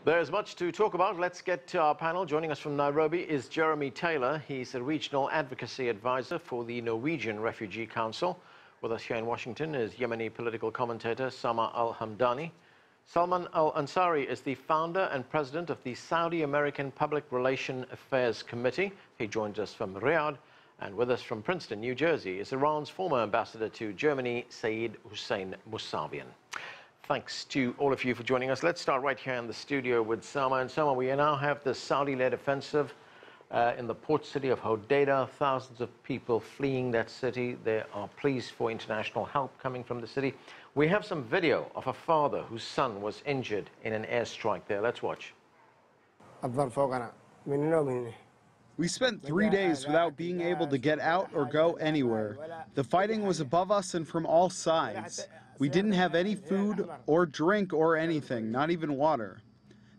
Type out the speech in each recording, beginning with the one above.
There's much to talk about. Let's get to our panel. Joining us from Nairobi is Jeremy Taylor. He's a regional advocacy advisor for the Norwegian Refugee Council. With us here in Washington is Yemeni political commentator Salman Al-Hamdani. Salman Al-Ansari is the founder and president of the Saudi-American Public Relations Affairs Committee. He joins us from Riyadh. And with us from Princeton, New Jersey, is Iran's former ambassador to Germany, Seyed Hossein Mousavian. Thanks to all of you for joining us. Let's start right here in the studio with Salman. Salman, we now have the Saudi-led offensive in the port city of Hodeidah. Thousands of people fleeing that city. There are pleas for international help coming from the city. We have some video of a father whose son was injured in an airstrike there. Let's watch. We spent 3 days without being able to get out or go anywhere. The fighting was above us and from all sides. We didn't have any food or drink or anything, not even water.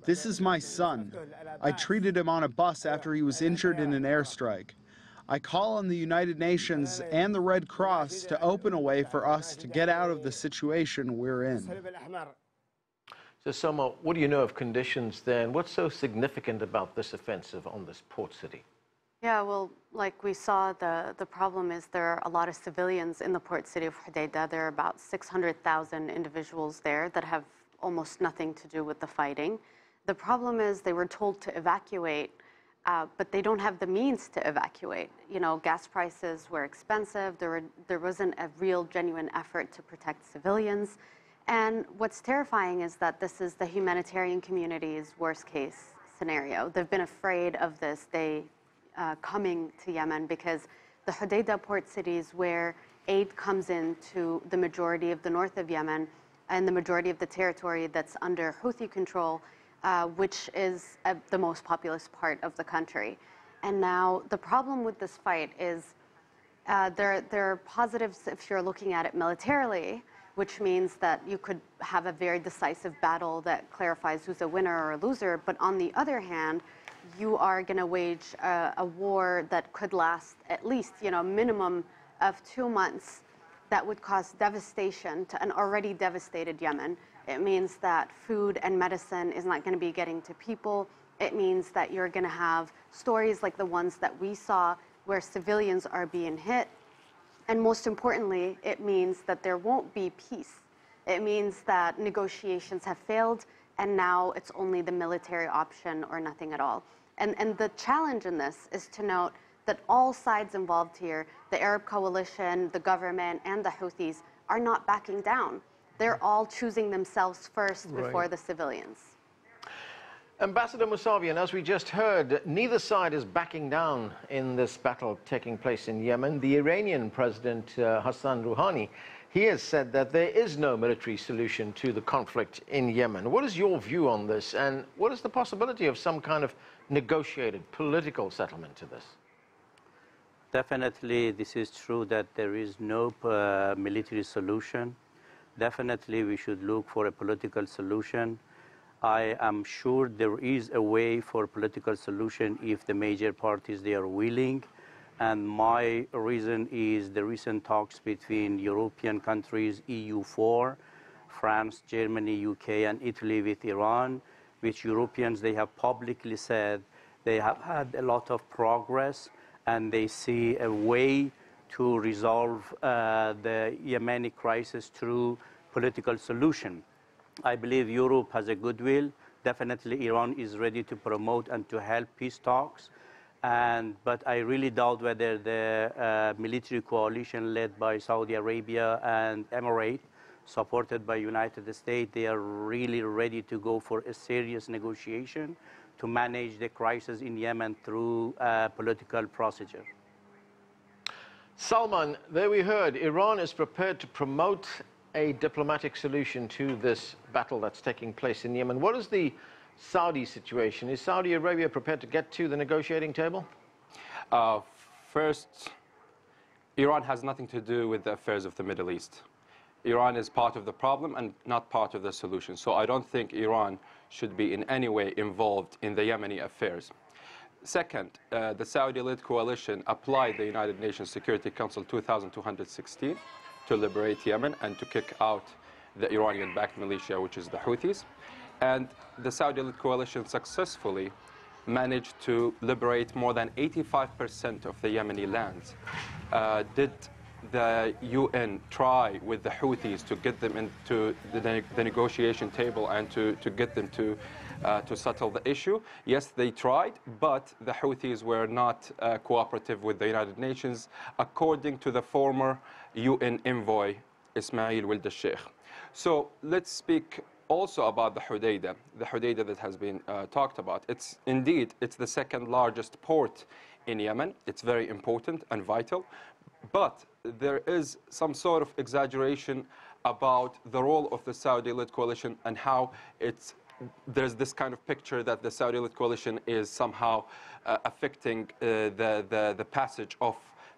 This is my son. I treated him on a bus after he was injured in an airstrike. I call on the United Nations and the Red Cross to open a way for us to get out of the situation we're in. So, Salman, what do you know of conditions there, and what's so significant about this offensive on this port city? Yeah, well, like we saw, the problem is there are a lot of civilians in the port city of Hodeidah. There are about 600,000 individuals there that have almost nothing to do with the fighting. The problem is they were told to evacuate, but they don't have the means to evacuate. You know, gas prices were expensive. There wasn't a real, genuine effort to protect civilians. And what's terrifying is that this is the humanitarian community's worst case scenario. They've been afraid of this day coming to Yemen because the Hodeidah port cities where aid comes into the majority of the north of Yemen and the majority of the territory that's under Houthi control, which is the most populous part of the country. And now the problem with this fight is there are positives if you're looking at it militarily, which means that you could have a very decisive battle that clarifies who's a winner or a loser. But on the other hand, you are going to wage a war that could last at least, a minimum of 2 months that would cause devastation to an already devastated Yemen. It means that food and medicine is not going to be getting to people. It means that you're going to have stories like the ones that we saw where civilians are being hit. And most importantly, it means that there won't be peace. It means that negotiations have failed, and now it's only the military option or nothing at all. And the challenge in this is to note that all sides involved here, the Arab coalition, the government, and the Houthis, are not backing down. They're all choosing themselves first before the civilians. Ambassador Mousavian, as we just heard, neither side is backing down in this battle taking place in Yemen. The Iranian President Hassan Rouhani, he has said that there is no military solution to the conflict in Yemen. What is your view on this, and what is the possibility of some kind of negotiated political settlement to this? Definitely, this is true that there is no military solution. Definitely, we should look for a political solution. I am sure there is a way for political solution if the major parties, they are willing. And my reason is the recent talks between European countries, EU4, France, Germany, UK, and Italy with Iran, which Europeans, they have publicly said they have had a lot of progress and they see a way to resolve the Yemeni crisis through political solution. I believe Europe has a goodwill. Definitely Iran is ready to promote and to help peace talks. But I really doubt whether the military coalition led by Saudi Arabia and Emirates, supported by United States, they are really ready to go for a serious negotiation to manage the crisis in Yemen through political procedure. Salman, there we heard Iran is prepared to promote a diplomatic solution to this battle that's taking place in Yemen. What is the Saudi situation? Is Saudi Arabia prepared to get to the negotiating table? First, Iran has nothing to do with the affairs of the Middle East. Iran is part of the problem and not part of the solution. So I don't think Iran should be in any way involved in the Yemeni affairs. Second, the Saudi-led coalition applied the United Nations Security Council 2216 to liberate Yemen and to kick out the Iranian-backed militia, which is the Houthis. And the Saudi-led coalition successfully managed to liberate more than 85% of the Yemeni lands. Did the UN try with the Houthis to get them into the negotiation table and to get them to settle the issue? Yes, they tried, but the Houthis were not cooperative with the United Nations, according to the former UN envoy, Ismail Wild al-Sheikh. So let's speak also about the Hodeidah that has been talked about. It's the second largest port in Yemen. It's very important and vital, but there is some sort of exaggeration about the role of the Saudi-led coalition and how there's this kind of picture that the Saudi-led coalition is somehow affecting the passage of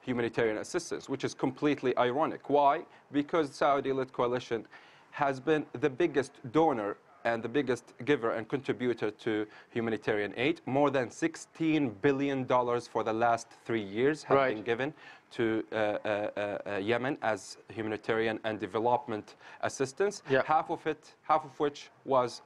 humanitarian assistance, which is completely ironic. Why? Because the Saudi-led coalition has been the biggest donor and the biggest giver and contributor to humanitarian aid. More than $16 billion for the last 3 years have been given to Yemen as humanitarian and development assistance. Half of which was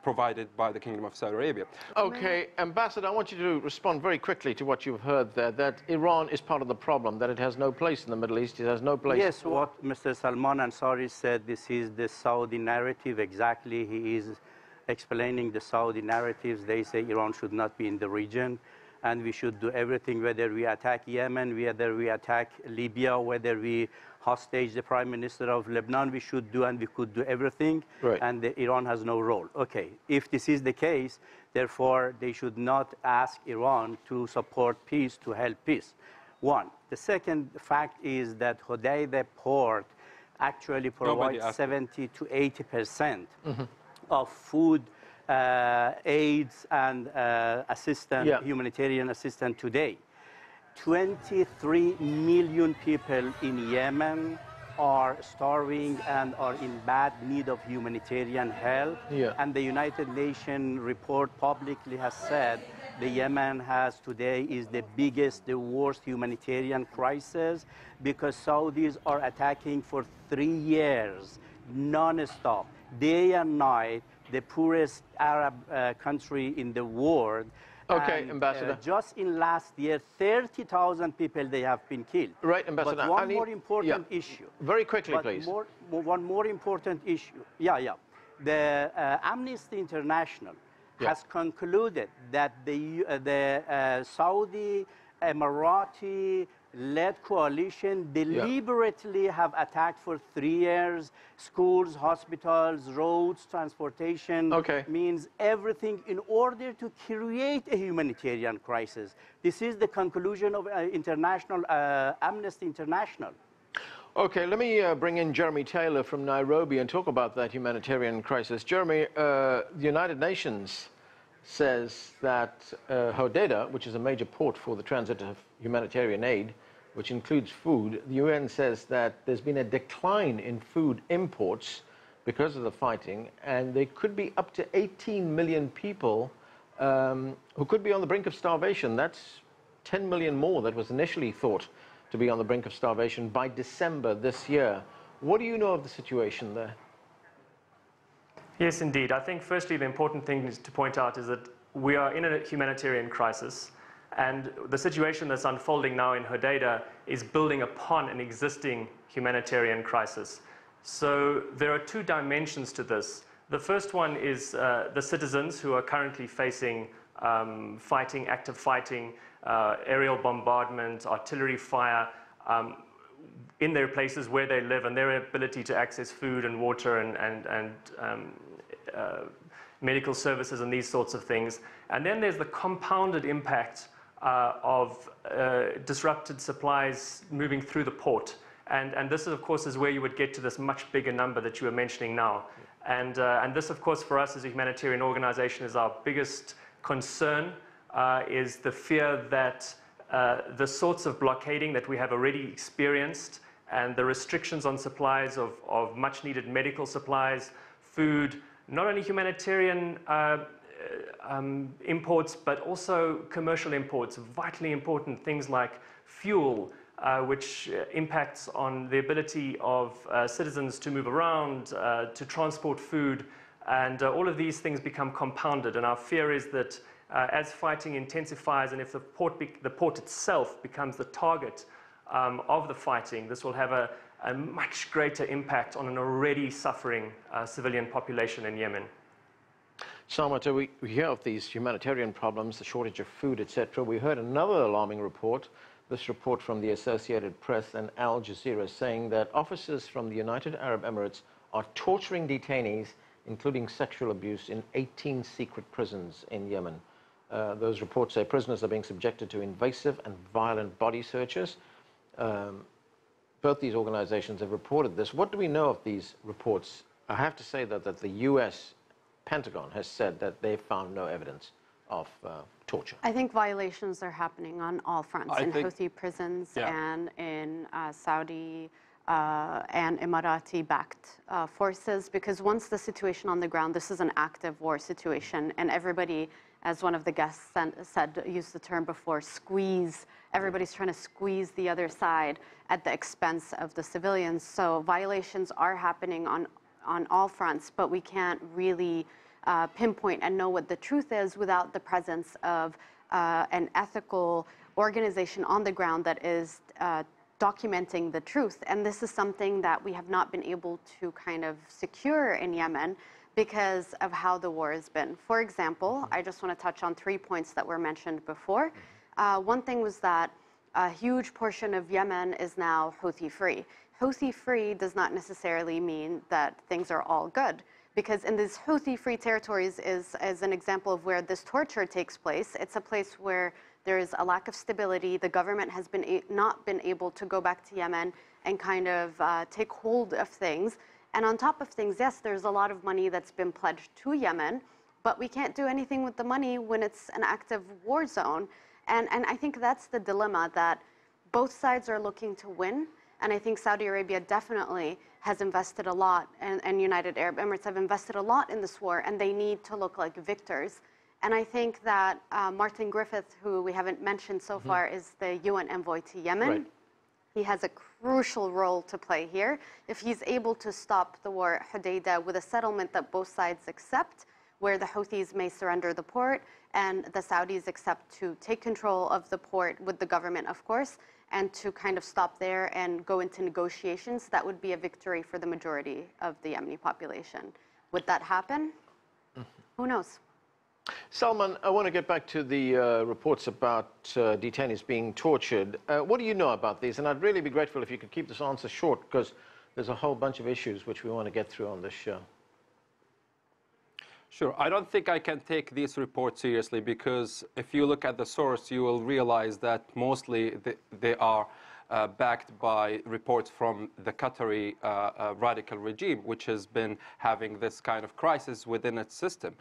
provided by the Kingdom of Saudi Arabia. Okay, Ambassador, I want you to respond very quickly to what you've heard there, that Iran is part of the problem, that it has no place in the Middle East, it has no place... Yes, what Mr. Salman Ansari said, this is the Saudi narrative. Exactly, he is explaining the Saudi narratives. They say Iran should not be in the region, and we should do everything, whether we attack Yemen, whether we attack Libya, whether we hostage the Prime Minister of Lebanon, we should do, and we could do everything, and Iran has no role. Okay, if this is the case, therefore, they should not ask Iran to support peace, to help peace. One. The second fact is that Hodeidah port actually provides 70 to 80% of food aids and humanitarian assistance today. 23 million people in Yemen are starving and are in bad need of humanitarian help. And the United Nations report publicly has said the Yemen is the biggest, the worst humanitarian crisis, because Saudis are attacking for 3 years, non-stop, day and night, the poorest Arab country in the world. Okay, and, Ambassador. Just in last year, 30,000 people, they have been killed. Right, Ambassador. But one more important issue. Very quickly, please. One more important issue. The Amnesty International has concluded that the Saudi Emirati-led coalition deliberately have attacked for 3 years schools, hospitals, roads, transportation, means everything in order to create a humanitarian crisis. This is the conclusion of Amnesty International. Okay, let me bring in Jeremy Taylor from Nairobi and talk about that humanitarian crisis. Jeremy, the United Nations says that Hodeidah, which is a major port for the transit of humanitarian aid, which includes food, the UN says that there's been a decline in food imports because of the fighting, and there could be up to 18 million people who could be on the brink of starvation. That's 10 million more that was initially thought to be on the brink of starvation by December this year. What do you know of the situation there? Yes, indeed. I think firstly the important thing to point out is that we are in a humanitarian crisis, and the situation that's unfolding now in Hodeidah is building upon an existing humanitarian crisis. So there are two dimensions to this. The first one is the citizens who are currently facing active fighting, aerial bombardment, artillery fire in their places where they live, and their ability to access food and water and medical services and these sorts of things. And then there's the compounded impact of disrupted supplies moving through the port. And this, of course, is where you would get to this much bigger number that you were mentioning now. And this, of course, for us as a humanitarian organization is our biggest concern, is the fear that the sorts of blockading that we have already experienced and the restrictions on supplies of much needed medical supplies, food, not only humanitarian imports, but also commercial imports, vitally important things like fuel, which impacts on the ability of citizens to move around, to transport food, And all of these things become compounded. And our fear is that as fighting intensifies and if the port itself becomes the target of the fighting, this will have a much greater impact on an already suffering civilian population in Yemen. Salman, we hear of these humanitarian problems, the shortage of food, etc. We heard another alarming report, this report from the Associated Press and Al Jazeera, saying that officers from the United Arab Emirates are torturing detainees, including sexual abuse, in 18 secret prisons in Yemen. Those reports say prisoners are being subjected to invasive and violent body searches. Both these organizations have reported this. What do we know of these reports? I have to say that the U.S. Pentagon has said that they've found no evidence of torture. I think violations are happening on all fronts, Houthi prisons and in Saudi and Emirati-backed forces, because once the situation on the ground, this is an active war situation, and everybody, as one of the guests said, used the term before, squeeze. Everybody's trying to squeeze the other side at the expense of the civilians. So violations are happening on all fronts, but we can't really pinpoint and know what the truth is without the presence of an ethical organization on the ground that is documenting the truth. And this is something that we have not been able to kind of secure in Yemen because of how the war has been. For example, I just want to touch on 3 points that were mentioned before. One thing was that a huge portion of Yemen is now Houthi-free. Houthi-free does not necessarily mean that things are all good, because in these Houthi-free territories is an example of where this torture takes place. It's a place where there is a lack of stability. The government has not been able to go back to Yemen and kind of take hold of things. And on top of things, yes, there's a lot of money that's been pledged to Yemen, but we can't do anything with the money when it's an active war zone. And I think that's the dilemma, that both sides are looking to win. And I think Saudi Arabia definitely has invested a lot, and United Arab Emirates have invested a lot in this war, and they need to look like victors. And I think that Martin Griffiths, who we haven't mentioned so far, is the UN envoy to Yemen. Right. He has a crucial role to play here. If he's able to stop the war at Hodeidah with a settlement that both sides accept, where the Houthis may surrender the port and the Saudis accept to take control of the port with the government, of course, and to kind of stop there and go into negotiations, that would be a victory for the majority of the Yemeni population. Would that happen? Who knows? Salman, I want to get back to the reports about detainees being tortured. What do you know about these? And I'd really be grateful if you could keep this answer short, because there's a whole bunch of issues which we want to get through on this show. Sure. I don't think I can take these reports seriously, because if you look at the source, you will realize that mostly they are backed by reports from the Qatari radical regime, which has been having this kind of crisis within its system.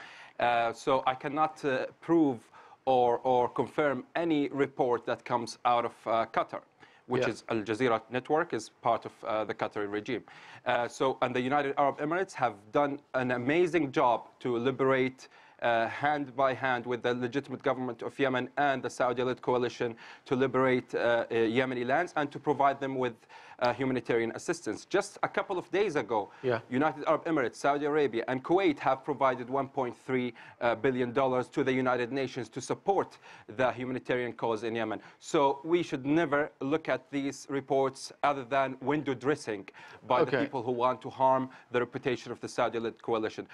So I cannot prove or confirm any report that comes out of Qatar, which is Al Jazeera network, is part of the Qatari regime. And the United Arab Emirates have done an amazing job to liberate hand by hand with the legitimate government of Yemen and the Saudi-led coalition to liberate Yemeni lands and to provide them with humanitarian assistance. Just a couple of days ago, United Arab Emirates, Saudi Arabia, and Kuwait have provided $1.3 billion to the United Nations to support the humanitarian cause in Yemen. So we should never look at these reports other than window dressing by the people who want to harm the reputation of the Saudi-led coalition.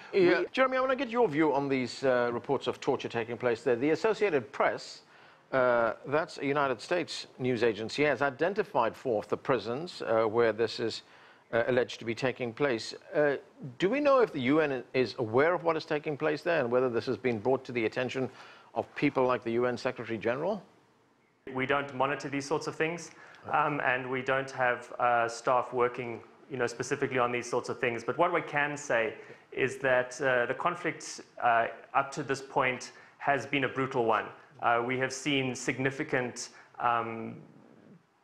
Jeremy, I want to get your view on these reports of torture taking place there. The Associated Press, that's a United States news agency, has identified 4 of the prisons where this is alleged to be taking place. Do we know if the UN is aware of what is taking place there and whether this has been brought to the attention of people like the UN Secretary General? We don't monitor these sorts of things, and we don't have staff working, specifically on these sorts of things. But what we can say is that the conflict up to this point has been a brutal one. We have seen significant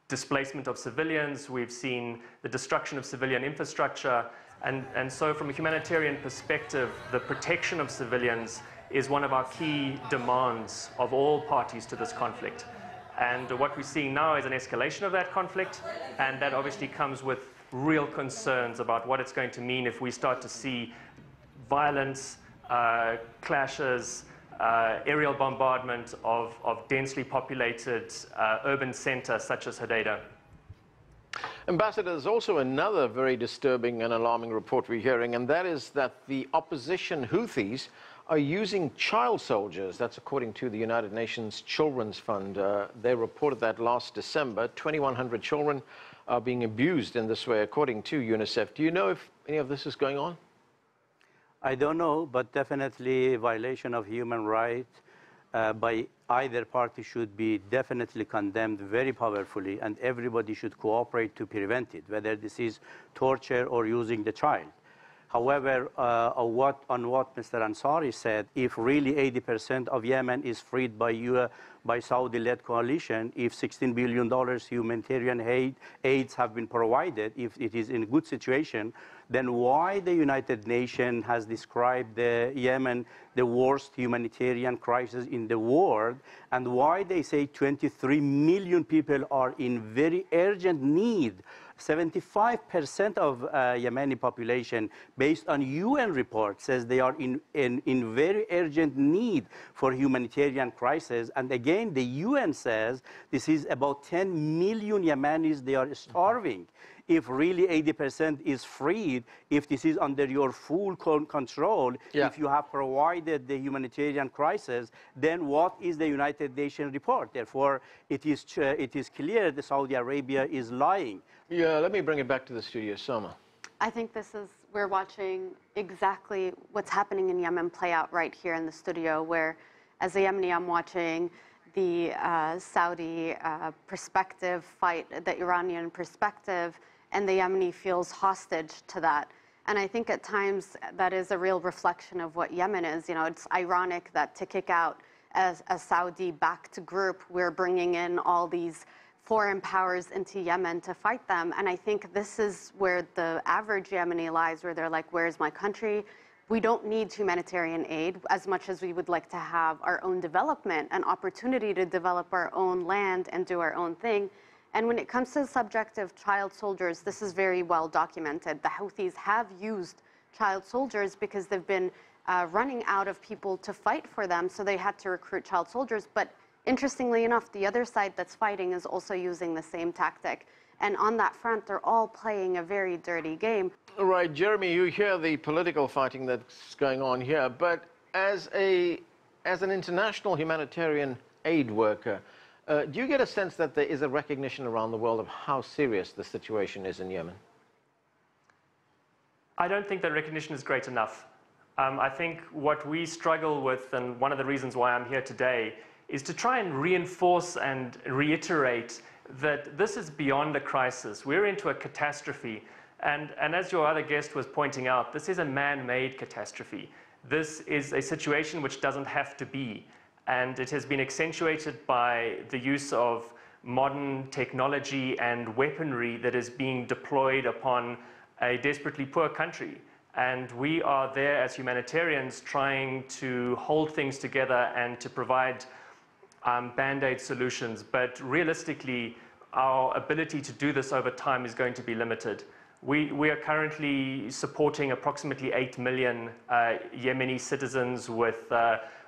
displacement of civilians. We've seen the destruction of civilian infrastructure. And so from a humanitarian perspective, the protection of civilians is one of our key demands of all parties to this conflict. And what we're seeing now is an escalation of that conflict, and that obviously comes with real concerns about what it's going to mean if we start to see violence, clashes, aerial bombardment of densely populated urban centers such as Hodeidah. Ambassador, there's also another very disturbing and alarming report we're hearing, and that is that the opposition Houthis are using child soldiers. That's according to the United Nations Children's Fund. They reported that last December. 2,100 children are being abused in this way, according to UNICEF. Do you know if any of this is going on? I don't know, but definitely violation of human rights by either party should be definitely condemned very powerfully, and everybody should cooperate to prevent it, whether this is torture or using the child. However, on what Mr. Ansari said, if really 80% of Yemen is freed by Saudi-led coalition, if $16 billion humanitarian aids have been provided, if it is in a good situation, then why the United Nations has described Yemen the worst humanitarian crisis in the world, and why they say 23 million people are in very urgent need? 75% of Yemeni population, based on UN report, says they are in very urgent need for humanitarian crisis. And again, the UN says this is about 10 million Yemenis, they are starving. If really 80% is freed, if this is under your full control, if you have provided the humanitarian crisis, then what is the United Nations report? Therefore, it is clear that Saudi Arabia is lying. Yeah, let me bring it back to the studio. Soma. I think we're watching exactly what's happening in Yemen play out right here in the studio, where as a Yemeni, I'm watching the Saudi perspective fight the Iranian perspective, and the Yemeni feels hostage to that. And I think at times that is a real reflection of what Yemen is. You know, it's ironic that to kick out a Saudi-backed group, we're bringing in all these foreign powers into Yemen to fight them. And I think this is where the average Yemeni lies, where they're like, where's my country? We don't need humanitarian aid as much as we would like to have our own development, an opportunity to develop our own land and do our own thing. And when it comes to the subject of child soldiers, this is very well documented. The Houthis have used child soldiers because they've been running out of people to fight for them, so they had to recruit child soldiers. But interestingly enough, the other side that's fighting is also using the same tactic. And on that front, they're all playing a very dirty game. Right, Jeremy, you hear the political fighting that's going on here, but as an international humanitarian aid worker, do you get a sense that there is a recognition around the world of how serious the situation is in Yemen? I don't think that recognition is great enough. I think what we struggle with, and one of the reasons why I'm here today, is to try and reinforce and reiterate that this is beyond a crisis. We're into a catastrophe. And as your other guest was pointing out, this is a man-made catastrophe. This is a situation which doesn't have to be. And it has been accentuated by the use of modern technology and weaponry that is being deployed upon a desperately poor country. And we are there as humanitarians trying to hold things together and to provide band-aid solutions. But realistically, our ability to do this over time is going to be limited. We are currently supporting approximately 8 million Yemeni citizens with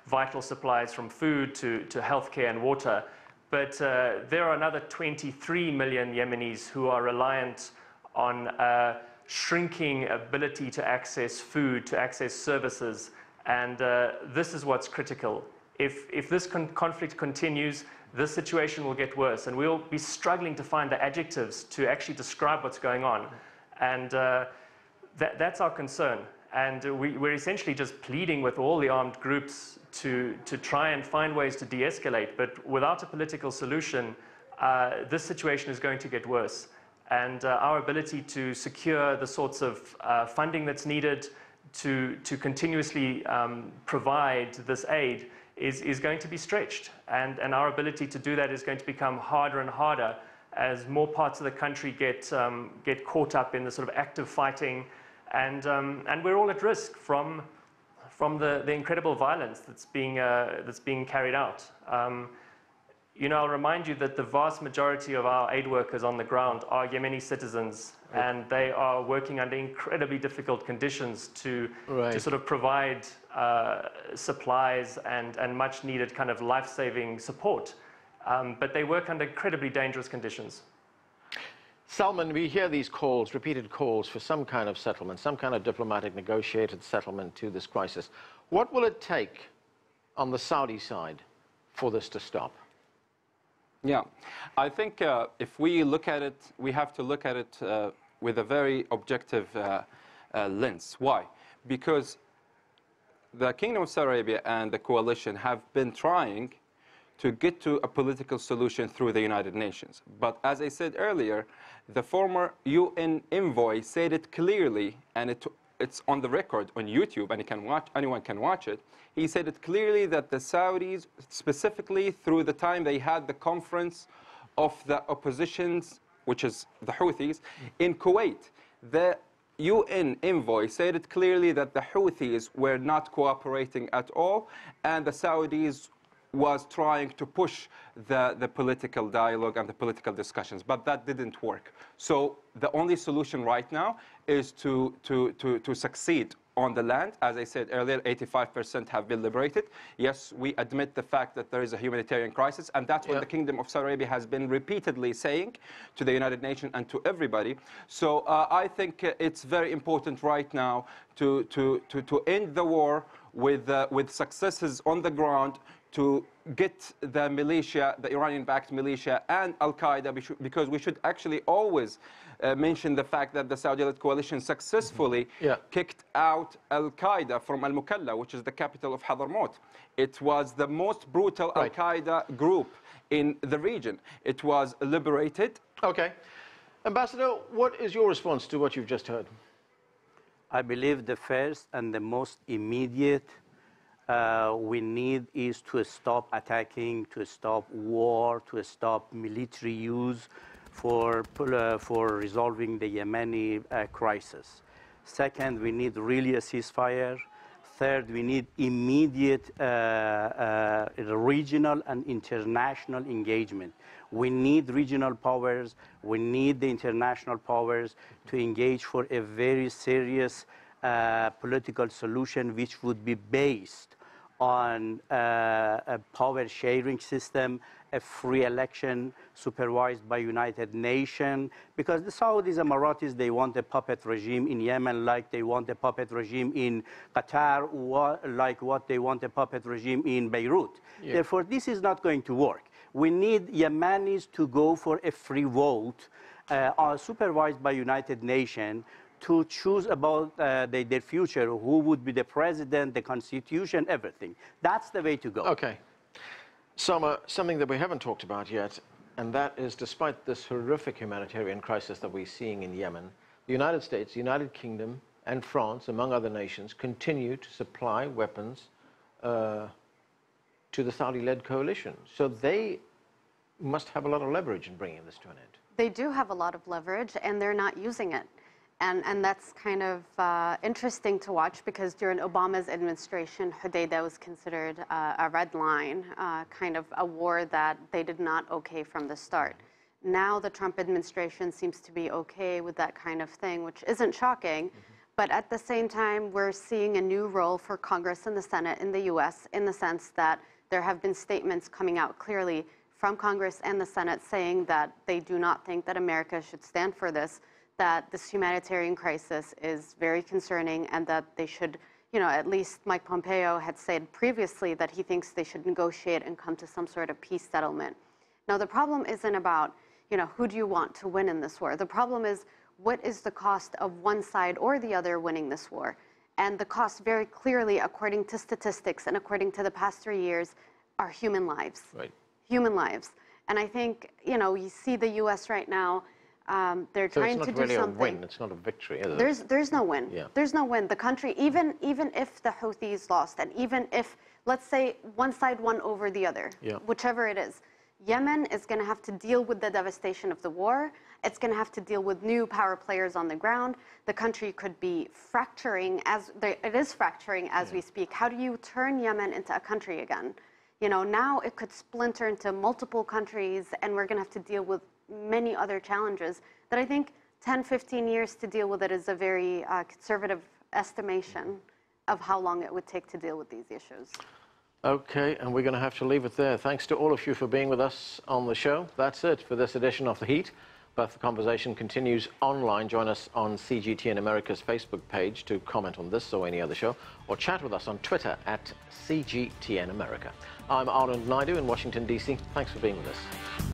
vital supplies from food to healthcare and water. But there are another 23 million Yemenis who are reliant on shrinking ability to access food, to access services. And this is what's critical. If this conflict continues, this situation will get worse. And we'll be struggling to find the adjectives to actually describe what's going on. And that's our concern. And we're essentially just pleading with all the armed groups to try and find ways to de-escalate. But without a political solution, this situation is going to get worse. And our ability to secure the sorts of funding that's needed to continuously provide this aid is going to be stretched. And our ability to do that is going to become harder and harder as more parts of the country get caught up in the sort of active fighting, and we're all at risk from the incredible violence that's being carried out. I'll remind you that the vast majority of our aid workers on the ground are Yemeni citizens, and they are working under incredibly difficult conditions to sort of provide supplies and much needed kind of life-saving support. But they work under incredibly dangerous conditions. Salman, we hear these calls, repeated calls for some kind of settlement, some kind of diplomatic negotiated settlement to this crisis. What will it take on the Saudi side for this to stop? Yeah, I think if we look at it, we have to look at it with a very objective lens. Why? Because the Kingdom of Saudi Arabia and the coalition have been trying to get to a political solution through the United Nations. But as I said earlier, the former UN envoy said it clearly, and it's on the record on YouTube, and anyone can watch it. He said it clearly that the Saudis, specifically through the time they had the conference of the oppositions, which is the Houthis, in Kuwait, the UN envoy said it clearly that the Houthis were not cooperating at all, and the Saudis was trying to push the political dialogue and the political discussions, but that didn't work. So the only solution right now is to succeed on the land. As I said earlier, 85% have been liberated. Yes, we admit the fact that there is a humanitarian crisis, and that's what the Kingdom of Saudi Arabia has been repeatedly saying to the United Nations and to everybody. So I think it's very important right now to end the war with successes on the ground, to get the militia, the Iranian-backed militia and Al-Qaeda, because we should actually always mention the fact that the Saudi-led coalition successfully kicked out Al-Qaeda from Al-Mukalla, which is the capital of Hadramaut. It was the most brutal Al-Qaeda group in the region. It was liberated. Okay. Ambassador, what is your response to what you've just heard? I believe the first and the most immediate we need is to stop attacking, to stop war, to stop military use for resolving the Yemeni crisis. Second, we need really a ceasefire. Third, we need immediate regional and international engagement. We need regional powers. We need the international powers to engage for a very serious political solution, which would be based on a power sharing system, a free election supervised by United Nations, because the Saudis and Emiratis, they want a puppet regime in Yemen like they want a puppet regime in Qatar, like what they want a puppet regime in Beirut. Therefore, this is not going to work. We need Yemenis to go for a free vote supervised by United Nations to choose about their future, who would be the president, the constitution, everything. That's the way to go. Okay. Soma, something that we haven't talked about yet, and that is, despite this horrific humanitarian crisis that we're seeing in Yemen, the United States, the United Kingdom, and France, among other nations, continue to supply weapons to the Saudi-led coalition. So they must have a lot of leverage in bringing this to an end. They do have a lot of leverage, and they're not using it. And that's kind of interesting to watch, because during Obama's administration, Hodeidah was considered a red line, kind of a war that they did not okay from the start. Now the Trump administration seems to be okay with that kind of thing, which isn't shocking. But at the same time, we're seeing a new role for Congress and the Senate in the U.S. in the sense that there have been statements coming out clearly from Congress and the Senate saying that they do not think that America should stand for this, that this humanitarian crisis is very concerning, and that they should, at least Mike Pompeo had said previously that he thinks they should negotiate and come to some sort of peace settlement. Now, the problem isn't about, who do you want to win in this war? The problem is, what is the cost of one side or the other winning this war? And the cost, very clearly, according to statistics and according to the past 3 years, are human lives. Right. Human lives. And I think, you see the U.S. right now, they're trying to do something. So it's not really a win. It's not a victory, is it? There's no win. Yeah. There's no win. The country, even if the Houthis lost, and even if, let's say, one side won over the other, whichever it is, Yemen is going to have to deal with the devastation of the war. It's going to have to deal with new power players on the ground. The country could be fracturing, it is fracturing as we speak. How do you turn Yemen into a country again? Now it could splinter into multiple countries, and we're going to have to deal with many other challenges that I think 10, 15 years to deal with it is a very conservative estimation of how long it would take to deal with these issues. Okay, and we're going to have to leave it there. Thanks to all of you for being with us on the show. That's it for this edition of The Heat. But the conversation continues online. Join us on CGTN America's Facebook page to comment on this or any other show, or chat with us on Twitter at CGTN America. I'm Arnold Naidu in Washington, D.C. Thanks for being with us.